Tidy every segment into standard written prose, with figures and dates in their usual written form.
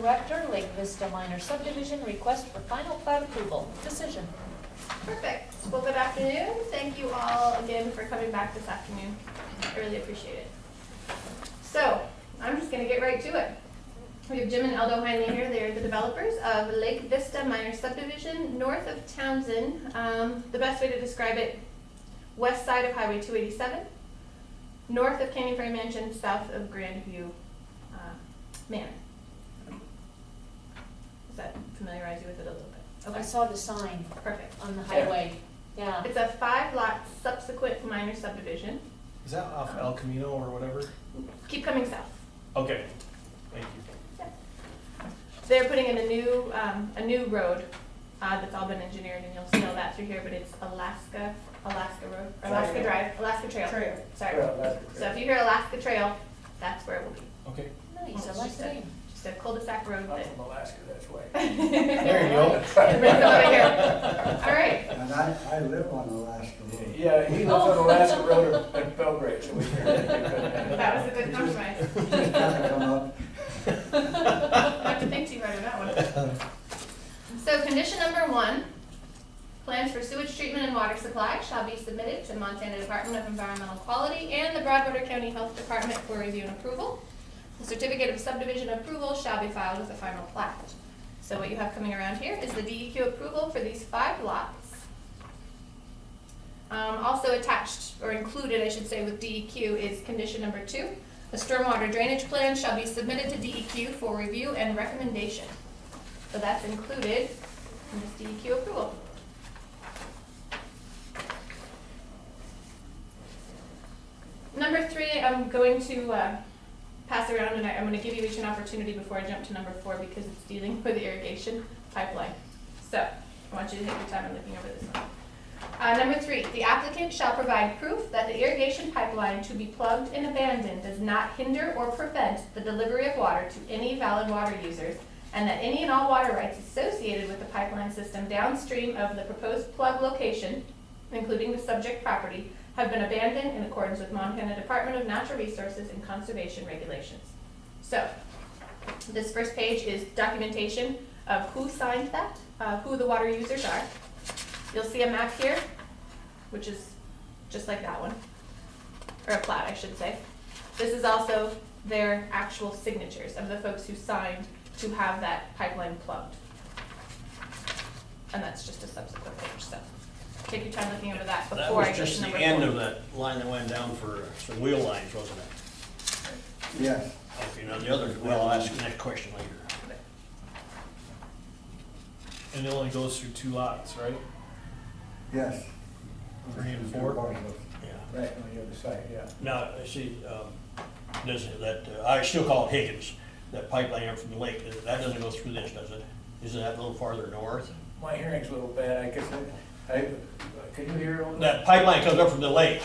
Director, Lake Vista Minor Subdivision, request for final plat approval. Decision. Perfect. Well, good afternoon. Thank you all again for coming back this afternoon. I really appreciate it. So, I'm just going to get right to it. We have Jim and Eldo Heinley here. They're the developers of Lake Vista Minor Subdivision, north of Townsend. The best way to describe it, west side of Highway 287, north of Canyon Ferry Mansion, south of Grandview Manor. Does that familiarize you with it a little bit? I saw the sign Perfect. on the highway. Yeah. It's a 5-lot subsequent minor subdivision. Is that off El Camino or whatever? Keep coming south. Okay, thank you. They're putting in a new road that's all been engineered, and you'll see all that through here. But it's Alaska Road, or Alaska Drive, Alaska Trail. Sorry. So if you hear Alaska Trail, that's where it will be. Okay. Nice, I like the name. Just a cul-de-sac road. I'm That from Alaska, that's why. There you go. it runs over here. All right. And I live on Alaska Road. Yeah, he lives on Alaska Road at Belgrade, so we can. That was a good compromise. Just kinda come up. I have to think too hard on that one. So condition number 1, plans for sewage treatment and water supply shall be submitted to Montana Department of Environmental Quality and the Broadwater County Health Department for review and approval. The certificate of subdivision approval shall be filed with the final plat. So what you have coming around here is the DEQ approval for these 5 lots. Also attached, or included, I should say, with DEQ is condition number 2. The stormwater drainage plan shall be submitted to DEQ for review and recommendation. So that's included in this DEQ approval. Number 3, I'm going to pass around, and I'm going to give you each an opportunity before I jump to number 4 because it's dealing with the irrigation pipeline. So I want you to take your time in looking over this one. Number 3, the applicant shall provide proof that the irrigation pipeline to be plugged and abandoned does not hinder or prevent the delivery of water to any valid water users, and that any and all water rights associated with the pipeline system downstream of the proposed plug location, including the subject property, have been abandoned in accordance with Montana Department of Natural Resources and Conservation regulations. So, this first page is documentation of who signed that, who the water users are. You'll see a map here, which is just like that one, or a plat, I should say. This is also their actual signatures of the folks who signed to have that pipeline plugged. And that's just a subsequent page, so take your time looking over that That before I was get just to the number end 4. of that line that went down for some wheel lines, wasn't it? Yes, Okay, now the others, well, I'll ask the next question later. And it only goes through 2 lots, right? yes. 3 and 4? Yeah. Right on the other side, yeah. Now, see, does that, I still call it Higgins, that pipeline up from the lake, that doesn't go through this, does it? Isn't that a little farther north? My hearing's a little bad, I guess, can you hear all that? That pipeline comes up from the lake.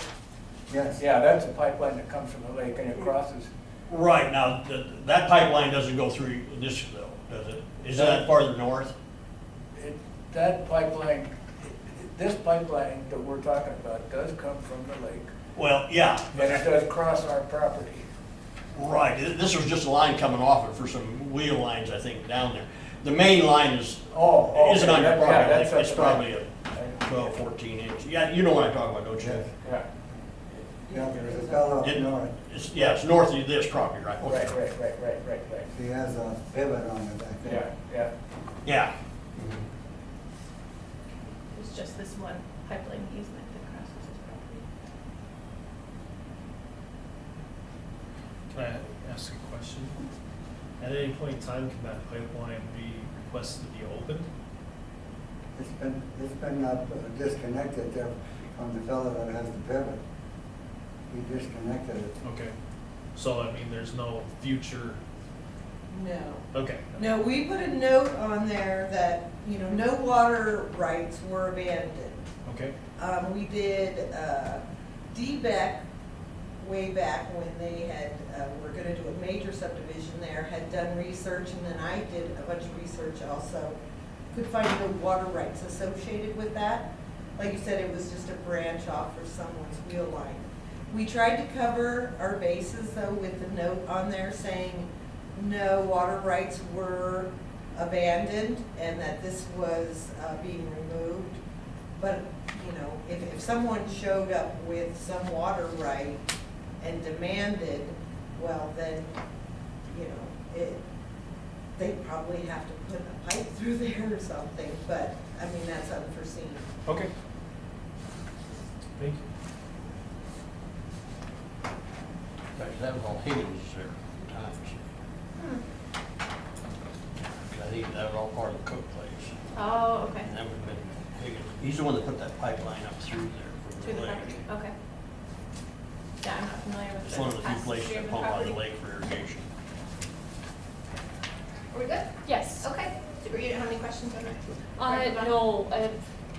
Yes. Yeah, that's a pipeline that comes from the lake and it crosses. Right, now, that pipeline doesn't go through this though, does it? Is that farther north? That pipeline, this pipeline that we're talking about does come from the lake. Well, yeah, And it does cross our property. right, this was just a line coming off it for some wheel lines, I think, down there. The main line is, Oh, isn't on your okay, property, I that's think it's up the probably back. a 12, 14 inch. Yeah, you know what I'm talking about, don't you? Yes. Yeah, Yeah, there's a fellow up It- north. Yeah, it's north of this property, right? right. He has a pivot on it, I think. Yeah. Yeah. It's just this one pipeline easement that crosses his property. Can I ask a question? At any point in time, can that pipeline be requested to be opened? It's been disconnected there from the fellow that has the pivot. He disconnected it. Okay. So, I mean, there's no future, No. okay. No, we put a note on there that, no water rights were abandoned. Okay, We did, DBEC way back when they had, were gonna do a major subdivision there, had done research, and then I did a bunch of research also. Could find no water rights associated with that. Like you said, it was just a branch off for someone's wheel line. We tried to cover our bases though with a note on there saying, no water rights were abandoned and that this was being removed. But, you know, if someone showed up with some water right and demanded, well, then, you know, they'd probably have to put a pipe through there or something, but, I mean, that's unforeseen. Okay. Thank you. That was all Higgins there times. I think that was all part of the Cook place. Oh, okay. And that would have been Higgins. He's the one that put that pipeline up through there To from the the lake. property, okay. Yeah, I'm not familiar with the. It's one of the few past places history of that the pump out of the property. lake for irrigation. Are we good? Yes. Okay. Were you, have any questions on that? No,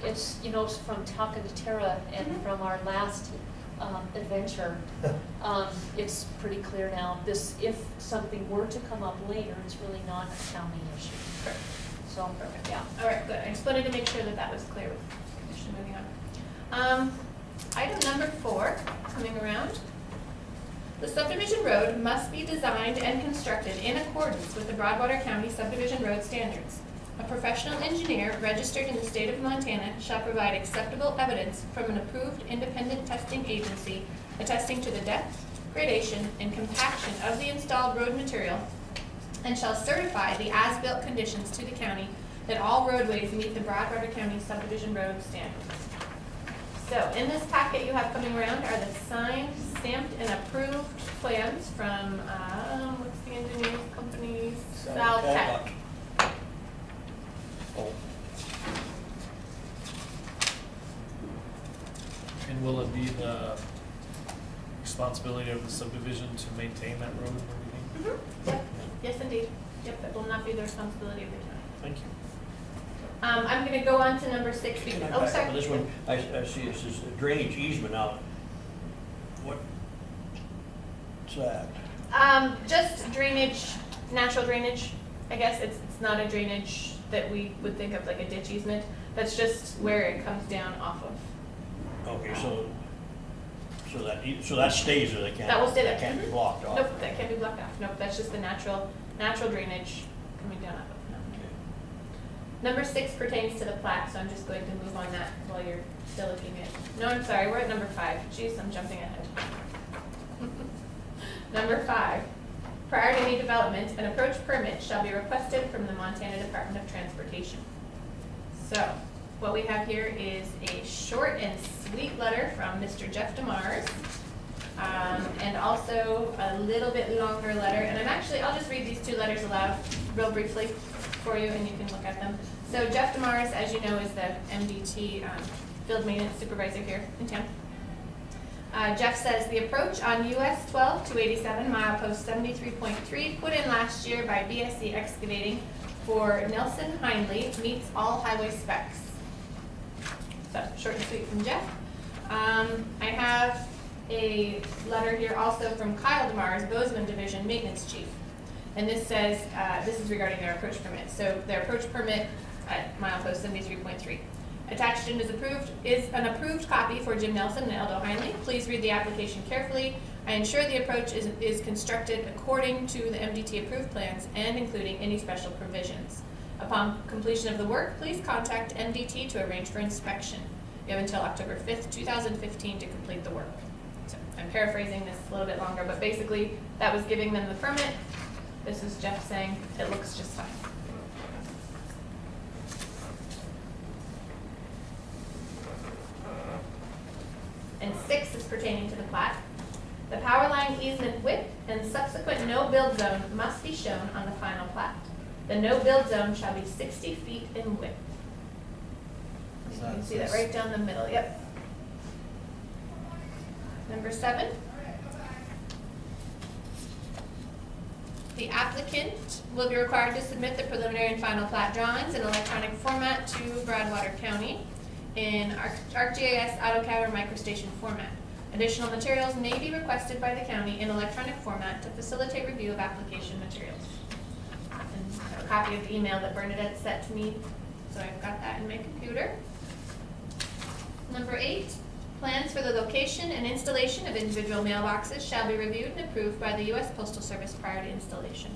it's, you know, from talking to Tara and Mhm. from our last adventure, it's pretty clear now. This, if something were to come up later, it's really not a county issue. Correct. So, yeah. All right, good. I just wanted to make sure that that was clear with the commission moving on. Item number 4, coming around. The subdivision road must be designed and constructed in accordance with the Broadwater County subdivision road standards. A professional engineer registered in the state of Montana shall provide acceptable evidence from an approved independent testing agency attesting to the depth, gradation, and compaction of the installed road material, and shall certify the as-built conditions to the county that all roadways meet the Broadwater County subdivision road standards. So in this packet you have coming around are the signed, stamped, and approved plans from, what's the engineering company? Saltech. Oh, And will it be the responsibility of the subdivision to maintain that road and everything? Yep, yes indeed. Yep, that will not be the responsibility of the county. Thank you. I'm gonna go on to number 6 because, Can I oh, back up sorry. on this one? I see it says drainage easement out. What's that? Just drainage, natural drainage, I guess. It's not a drainage that we would think of like a ditch easement. That's just where it comes down off of. Okay, so that stays there, That will stay there. That can't be Mhm. blocked off. Nope, that can't be blocked off. Nope, that's just the natural drainage coming down off of. Okay. Number 6 pertains to the plat, so I'm just going to move on that while you're still looking at. No, I'm sorry, we're at number 5. Jeez, I'm jumping ahead. Number 5, prior to any development, an approach permit shall be requested from the Montana Department of Transportation. So, what we have here is a short and sweet letter from Mr. Jeff DeMars, and also a little bit longer letter. And I'll just read these 2 letters aloud real briefly for you, and you can look at them. So Jeff DeMars, as you know, is the MDT field maintenance supervisor here in town. Jeff says, the approach on US 12-287 milepost 73.3 put in last year by BSC Excavating for Nelson Hindley meets all highway specs. So, short and sweet from Jeff. I have a letter here also from Kyle DeMars, Bozeman Division Maintenance Chief. And this says, this is regarding their approach permit. So their approach permit at milepost 73.3. Attached and is an approved copy for Jim Nelson and Eldo Hindley. Please read the application carefully. I ensure the approach is constructed according to the MDT approved plans and including any special provisions. Upon completion of the work, please contact MDT to arrange for inspection. You have until October 5th, 2015 to complete the work. So I'm paraphrasing this a little bit longer, but basically that was giving them the permit. This is Jeff saying it looks just fine. And 6 is pertaining to the plat. The power line easement width and subsequent no-build zone must be shown on the final plat. The no-build zone shall be 60 feet in width. You can see that right down the middle, yep. Number 7. The applicant will be required to submit the preliminary and final plat drawings in electronic format to Broadwater County in ArcGIS, AutoCAD, or MicroStation format. Additional materials may be requested by the county in electronic format to facilitate review of application materials. And a copy of the email that Bernadette sent to me, so I've got that in my computer. Number 8, plans for the location and installation of individual mailboxes shall be reviewed and approved by the U.S. Postal Service prior to installation.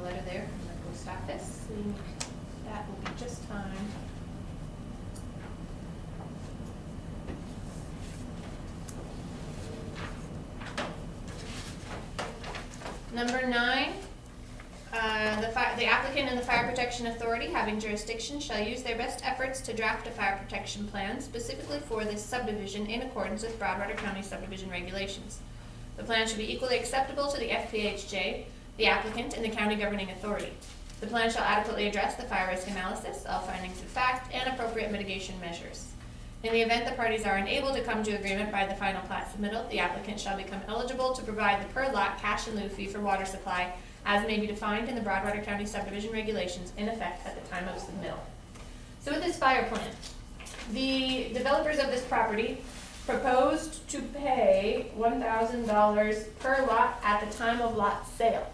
letter there from the post office, saying that will be just fine. Number 9, the applicant and the Fire Protection Authority having jurisdiction shall use their best efforts to draft a fire protection plan specifically for this subdivision in accordance with Broadwater County subdivision regulations. The plan should be equally acceptable to the FPHJ, the applicant, and the county governing authority. The plan shall adequately address the fire risk analysis, all findings of fact, and appropriate mitigation measures. In the event the parties are unable to come to agreement by the final plat submittal, the applicant shall become eligible to provide the per lot cash in lieu fee for water supply as may be defined in the Broadwater County subdivision regulations in effect at the time of submittal. So with this fire plan, the developers of this property proposed to pay $1,000 per lot at the time of lot sale,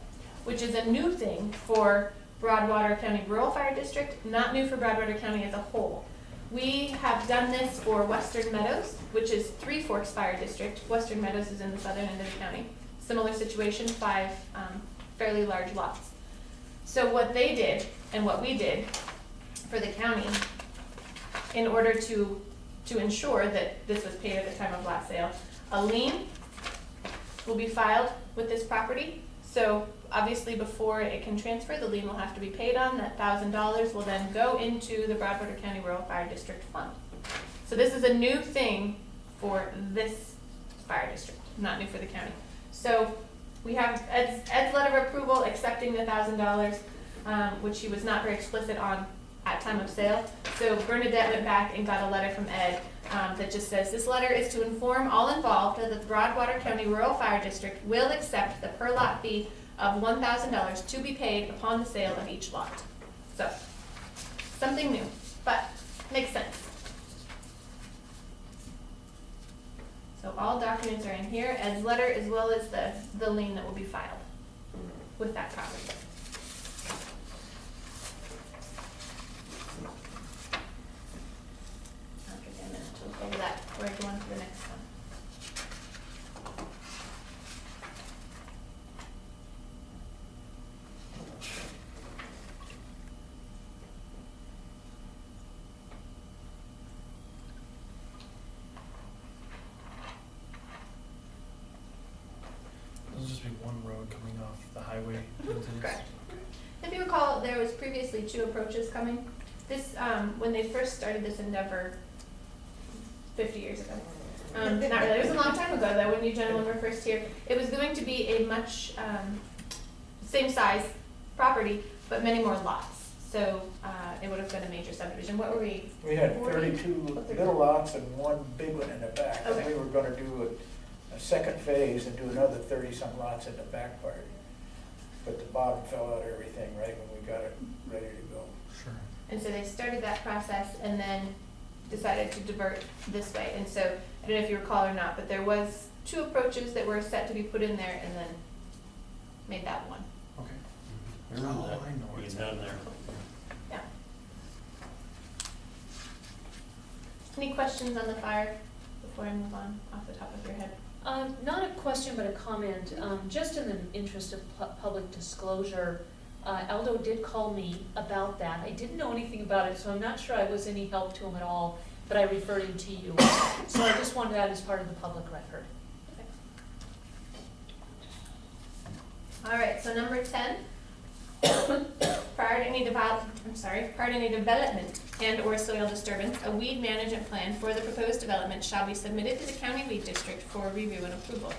which is a new thing for Broadwater County Rural Fire District, not new for Broadwater County as a whole. We have done this for Western Meadows, which is Three Forks Fire District. Western Meadows is in the southern end of the county. Similar situation, 5 fairly large lots. So what they did and what we did for the county in order to ensure that this was paid at the time of lot sale, a lien will be filed with this property. So obviously before it can transfer, the lien will have to be paid on. That $1,000 will then go into the Broadwater County Rural Fire District Fund. So this is a new thing for this fire district, not new for the county. So we have Ed's letter of approval accepting the $1,000, which he was not very explicit on at time of sale. So Bernadette went back and got a letter from Ed that just says, this letter is to inform all involved that the Broadwater County Rural Fire District will accept the per lot fee of $1,000 to be paid upon the sale of each lot. So, something new, but makes sense. So all documents are in here, Ed's letter as well as the lien that will be filed with that property. I'll give you a minute to look over that before I go on to the next one. There'll just be one road coming off the highway into this. Correct. If you recall, there was previously 2 approaches coming. This, when they first started this endeavor 50 years ago. Not really, it was a long time ago though, when you gentlemen were first here. It was going to be a much, same size property, but many more lots. So, it would have been a major subdivision. What were we? We had 40? 32 little lots and one big one in the back. And Okay. we were gonna do a second phase and do another 30-some lots in the back part. But the bottom fell out of everything right when we got it ready to go. Sure. And so they started that process and then decided to divert this way. And so, I don't know if you recall or not, but there was 2 approaches that were set to be put in there and then made that one. Okay. I remember that Oh, I know where being it's done at. there. Yeah. Any questions on the fire before I move on off the top of your head? Not a question, but a comment. Just in the interest of public disclosure, Aldo did call me about that. I didn't know anything about it, so I'm not sure I was any help to him at all, but I referred him to you. So I just wanted that as part of the public record. All right, so number 10. Prior to any development and or soil disturbance, a weed management plan for the proposed development shall be submitted to the county weed district for review and approval.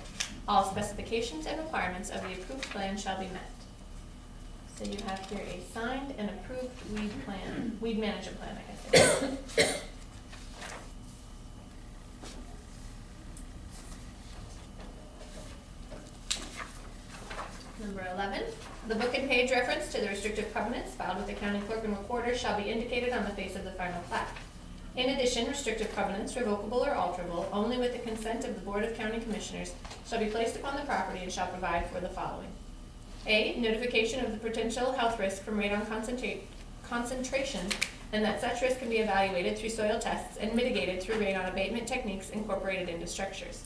All specifications and requirements of the approved plan shall be met. So you have here a signed and approved weed management plan, like I said. Number 11, the book and page reference to the restrictive covenants filed with the county clerk and recorder shall be indicated on the face of the final plat. In addition, restrictive covenants, revocable or alterable, only with the consent of the Board of County Commissioners, shall be placed upon the property and shall provide for the following. A, notification of the potential health risk from radon concentration, and that such risk can be evaluated through soil tests and mitigated through radon abatement techniques incorporated into structures.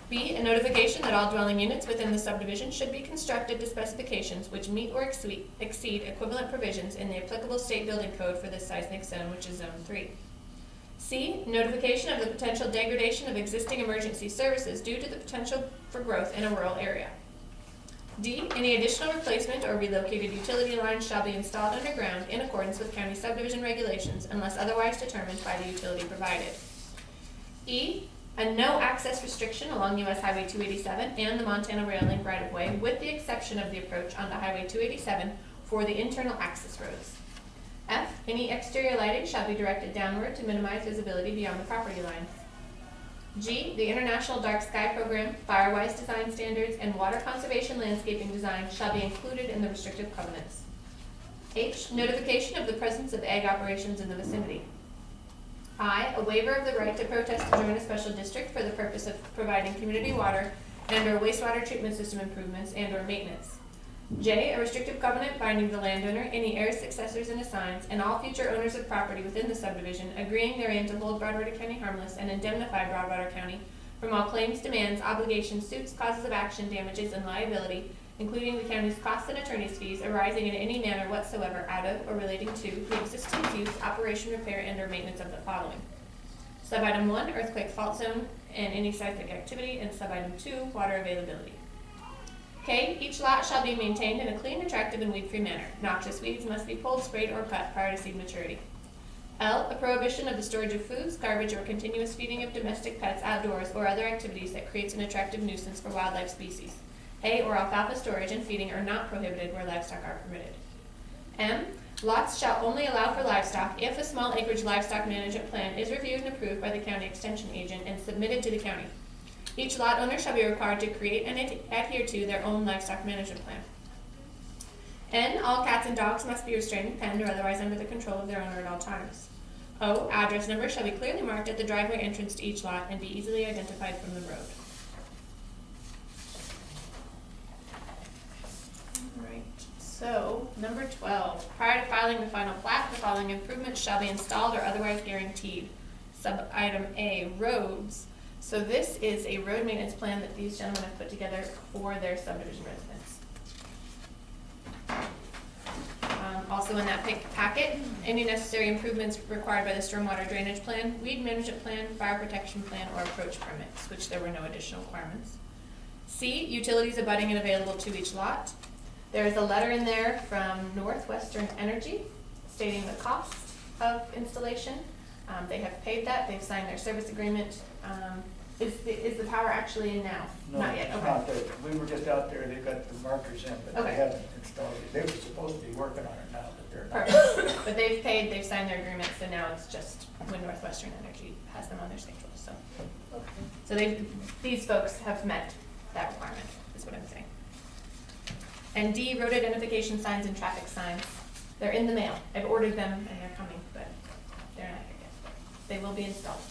B, a notification that all dwelling units within the subdivision should be constructed to specifications which meet or exceed equivalent provisions in the applicable state building code for this seismic zone, which is Zone 3. C, notification of the potential degradation of existing emergency services due to the potential for growth in a rural area. D, any additional replacement or relocated utility lines shall be installed underground in accordance with county subdivision regulations unless otherwise determined by the utility provided. E, a no access restriction along US Highway 287 and the Montana Rail Link right-of-way with the exception of the approach onto Highway 287 for the internal access roads. F, any exterior lighting shall be directed downward to minimize visibility beyond the property line. G, the International Dark Sky Program, Firewise design standards, and water conservation landscaping design shall be included in the restrictive covenants. H, notification of the presence of ag operations in the vicinity. I, a waiver of the right to protest to join a special district for the purpose of providing community water and/or wastewater treatment system improvements and/or maintenance. J, a restrictive covenant binding the landowner, any heirs, successors, and assigns, and all future owners of property within the subdivision, agreeing therein to hold Broadwater County harmless and indemnify Broadwater County from all claims, demands, obligations, suits, causes of action, damages, and liability, including the county's costs and attorney's fees arising in any manner whatsoever out of or relating to the existence, use, operation, repair, and/or maintenance of the following. Subitem 1, earthquake fault zone and any seismic activity, and subitem 2, water availability. K, each lot shall be maintained in a clean, attractive, and weed-free manner. Noxious weeds must be pulled, sprayed, or cut prior to seed maturity. L, a prohibition of the storage of foods, garbage, or continuous feeding of domestic pets outdoors or other activities that creates an attractive nuisance for wildlife species. Hay or alfalfa storage and feeding are not prohibited where livestock are permitted. M, lots shall only allow for livestock if a small acreage livestock management plan is reviewed and approved by the county extension agent and submitted to the county. Each lot owner shall be required to create and adhere to their own livestock management plan. N, all cats and dogs must be restrained, penned, or otherwise under the control of their owner at all times. O, address numbers shall be clearly marked at the driveway entrance to each lot and be easily identified from the road. Alright, so number 12, prior to filing the final plat, the following improvements shall be installed or otherwise guaranteed. Sub-item A, roads. So this is a road maintenance plan that these gentlemen have put together for their subdivision residents. Also in that pink packet, any necessary improvements required by the stormwater drainage plan, weed management plan, fire protection plan, or approach permits, which there were no additional requirements. C, utilities abutting and available to each lot. There is a letter in there from Northwestern Energy stating the cost of installation. They have paid that, they've signed their service agreement. Is the power actually in now? No, Not yet, it's okay. not there. We were just out there, they've got the markers in, but Okay. they haven't installed it. They were supposed to be working on it now, but they're not. Perfect, but they've paid, they've signed their agreement, so now it's just when Northwestern Energy has them on their schedule, so. Okay. So these folks have met that requirement, is what I'm saying. And D, road identification signs and traffic signs. They're in the mail. I've ordered them and they're coming, but they're not here yet. They will be installed.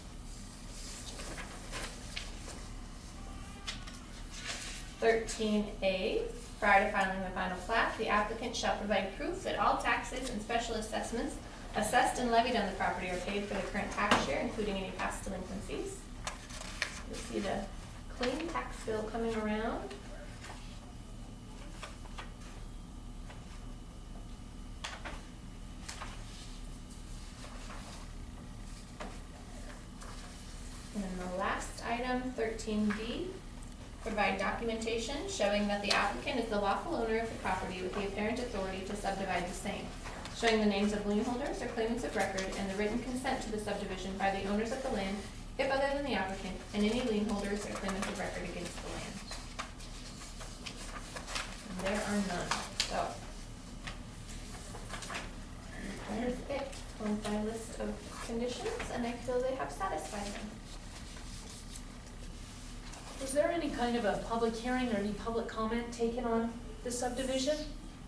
(13A), prior to filing the final plat, the applicant shall provide proof that all taxes and special assessments assessed and levied on the property are paid for the current tax year, including any past delinquencies. You'll see the clean tax bill coming around. And then the last item, 13B, provide documentation showing that the applicant is the lawful owner of the property with the apparent authority to subdivide the same, showing the names of lien holders or claimants of record and the written consent to the subdivision by the owners of the land, if other than the applicant, and any lien holders or claimants of record against the land. And there are none, so. That is it on my list of conditions, and I feel they have satisfied them. Was there any kind of a public hearing or any public comment taken on the subdivision?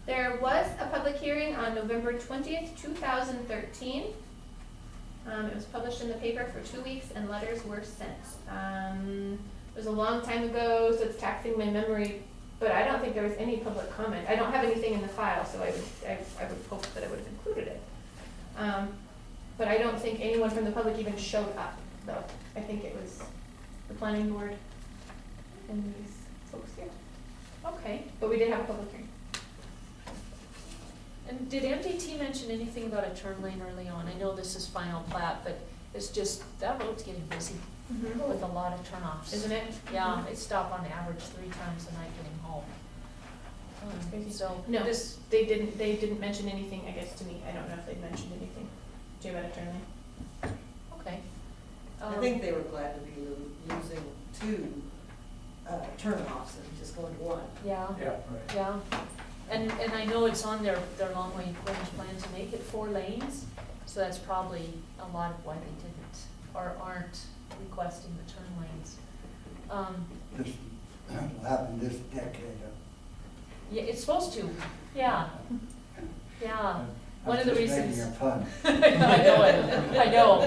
There was a public hearing on November 20th, 2013. It was published in the paper for 2 weeks and letters were sent. It was a long time ago, so it's taxing my memory, but I don't think there was any public comment. I don't have anything in the file, so I would hope that I would have included it. But I don't think anyone from the public even showed up, though. I think it was the planning board and these folks here. Okay. But we did have a public hearing. And did MDT mention anything about a turn lane early on? I know this is final plat, but it's just, that road's getting busy with a lot of turnoffs. Isn't it? Yeah, I stop on average 3 times a night getting home. That's crazy. So, No, this, they didn't mention anything, I guess, to me. I don't know if they mentioned anything. Do you have a turn lane? okay. I think they were glad to be losing 2 turnoffs and just going to 1. Yeah, Yeah. yeah. And I know it's on their long range plan to make it 4 lanes, so that's probably a lot of why they didn't, or aren't requesting the turn lanes. This will happen this decade. Yeah, it's supposed to, yeah, yeah. One of the I'm just reasons. making a pun. I know it, I know.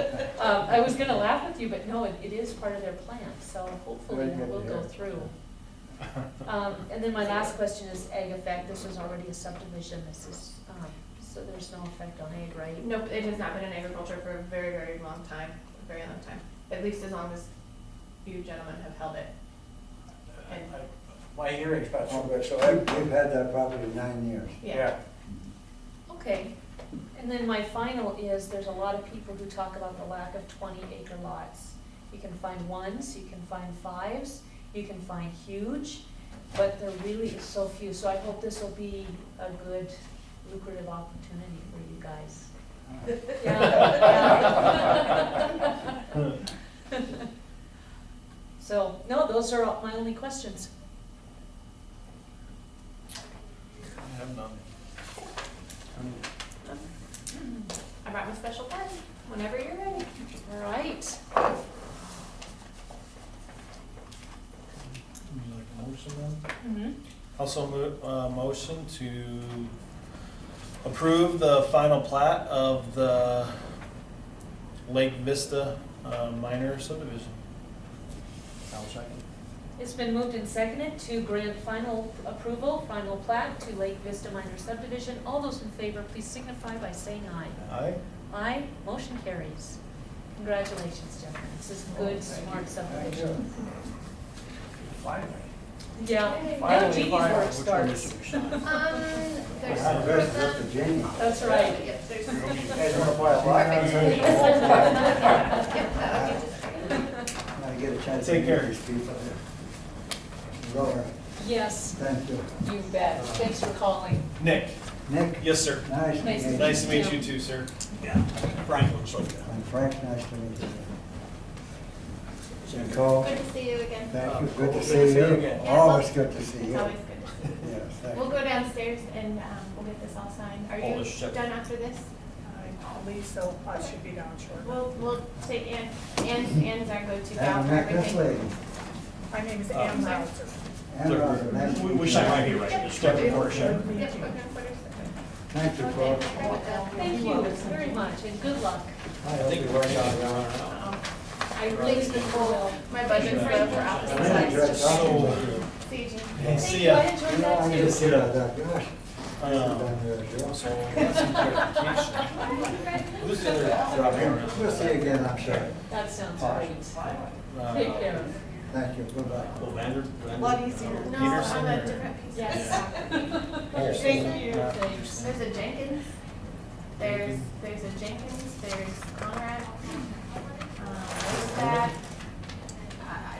I was gonna laugh with you, but no, it is part of their plan, so hopefully Very good it will to go hear. through. And then my last question is ag effect, this was already a subdivision, this is, so there's no effect on ag, right? Nope, it has not been in agriculture for a very, very long time, a very long time. At least as long as you gentlemen have held it. And, My hearing's not so good, so We've had that property 9 years. yeah. Okay, and then my final is, there's a lot of people who talk about the lack of 20-acre lots. You can find 1s, you can find 5s, you can find huge, but there really is so few. So I hope this will be a good lucrative opportunity for you guys. Yeah. So, no, those are my only questions. I have none. I brought my special pen, whenever you're ready. All right. Would you like a motion then? Mm-hmm. Also motion to approve the final plat of the Lake Vista minor subdivision. I'll second. It's been moved and seconded to grant final approval, final plat to Lake Vista Minor Subdivision. All those in favor, please signify by saying aye. Aye. Aye, motion carries. Congratulations, gentlemen. This is good, smart subdivision. finally. Yeah, now Finally, Jeannie's finally. work Which one is starts. it we signed? There's Happy four birthday, of them. Mr. Jenny. That's right. Yep, there's. You guys wanna buy a lot? I get a chance to Take care. meet these people. Laura, Yes, thank you. you bet. Thanks for calling. Nick? Nick? Yes, sir. Nice to Nice meet you. Nice to meet you too, sir. Yeah, Franklin, so, I'm Frank, nice to meet you. Nicole, Good to see you again. thank you, good to Good to see see you you. again. Always good to see It's you. always good to see you. Yes, thank We'll you. go downstairs and we'll get this all signed. Are Hold you this separate. done after this? I believe so, I should be down shortly. We'll take Ann. Ann's our go-to gal Haven't for met this everything. lady. My name is Ann Mauser. Ann Rogers, nice to meet we you. sign right here, right? Step in for a second. Yep, we're gonna put her. Thank you, folks. Thank you very much, and good luck. I hope you work out well. I really think will. My budget for office I really enjoyed supplies. talking with you. See you, Jean. Hey, Thank see you, I ya. enjoyed You know, I'm that gonna too. sit out there, gosh. I haven't Um, done here, Joe. So, that's some clarification. Who's the other job here? We'll see you again, I'm sure. That sounds great. Take care. Thank you, goodbye. Oh, Vander? A lot easier. No, Peterson on a or- different piece. Yes. Thank you. Thanks. There's a Jenkins. There's a Jenkins. There's Conrad. What's that?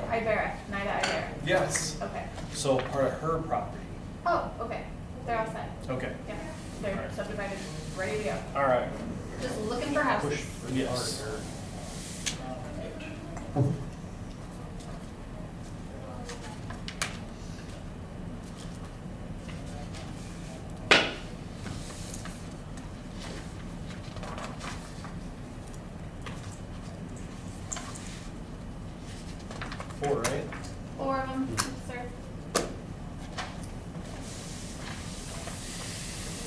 Ibera. Nida Ibera. Yes. Okay. So part of her property. Oh, okay. They're all set. Okay. Yeah. They're subdivided, ready to go. All right. Just looking for houses. Push for the Yes. art. Four, right? 4 of them, sir.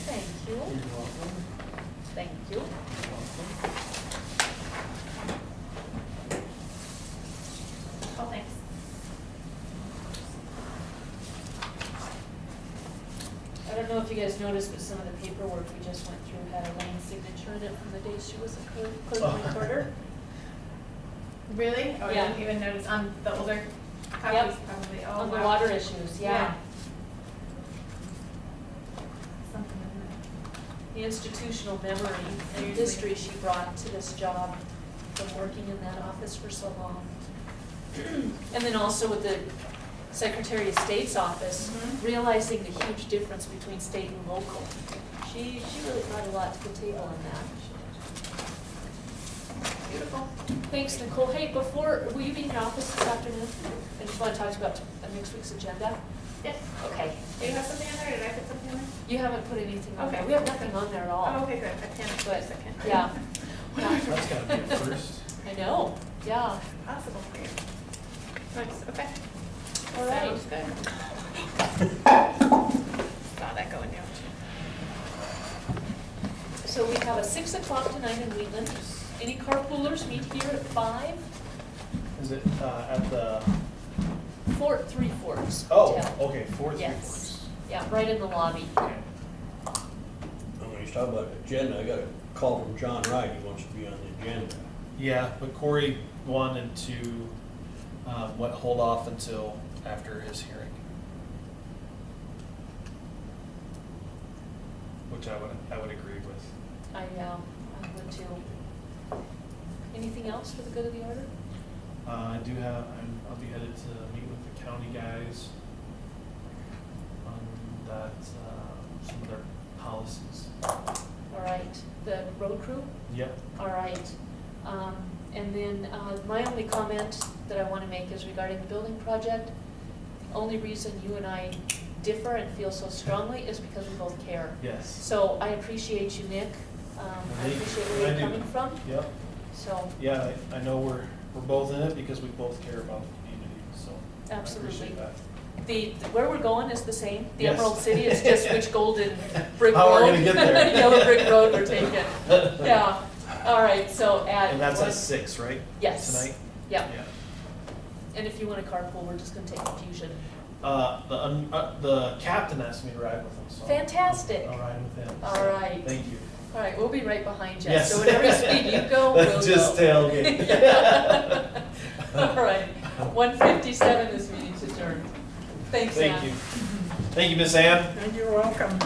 Thank you. Thank you. Oh, thanks. I don't know if you guys noticed, but some of the paperwork we just went through had Elaine's signature in it from the day she was a clerk recorder. Really? Oh, I Yeah. didn't even notice on the older. copies probably, oh, On the wow. water issues, yeah. Something, isn't it? The institutional memory and Seriously. history she brought to this job from working in that office for so long. And then also with the Secretary of State's office, Mhm. realizing the huge difference between state and local. She really brought a lot to the table on that. Beautiful. Thanks, Nicole. Hey, before, will you be in your office this afternoon? I just want to talk about next week's agenda. Yes. Okay. Do you have something on there, or did I put something on there? You haven't put anything on there. Okay. We have nothing on there at all. Oh, okay, good, I panicked for a But, second. yeah. Yeah. That's gotta be a first. I know, yeah. Possible for you. Nice, okay. All right. Sounds good. Saw that going down. So we have a 6 o'clock tonight in Wheatland. Any carpoolers meet here at 5? Is it, at the, Fort Three Forks. oh, Hotel. okay, 4 Yes. Yeah, right in the lobby. Okay. When you talk about agenda, I got a call from John Wright, he wants to be on the agenda. Yeah, but Corey wanted to, hold off until after his hearing. Which I would agree with. I would too. Anything else for the good of the order? I do have, I'll be headed to meet with the county guys on that, some of their policies. All right, the road crew? Yep. All right. And then my only comment that I want to make is regarding the building project. The only reason you and I differ and feel so strongly is because we both care. Yes. So I appreciate you, Nick. I appreciate where I you're do. coming from. Yep. So, Yeah, I know we're both in it because we both care about the community, so. Absolutely. I appreciate that. where we're going is the same. The Yes. Emerald City is just which golden brick road. How we're gonna get there. Yellow brick road we're taking. Yeah. All right, so at. And that's what- at 6, right? Yes. Tonight? Yeah. Yeah. And if you want a carpool, we're just gonna take Fusion. The captain asked me to ride with him, so. Fantastic. I'll ride with him. All so right. Thank you. All right, we'll be right behind you. Yes. So whatever speed you go, we'll go. Just tailgate. Yeah. All right, 1:57, this meeting's adjourned. Thanks, Ann. Thank you. Thank you, Miss Ann. And you're welcome.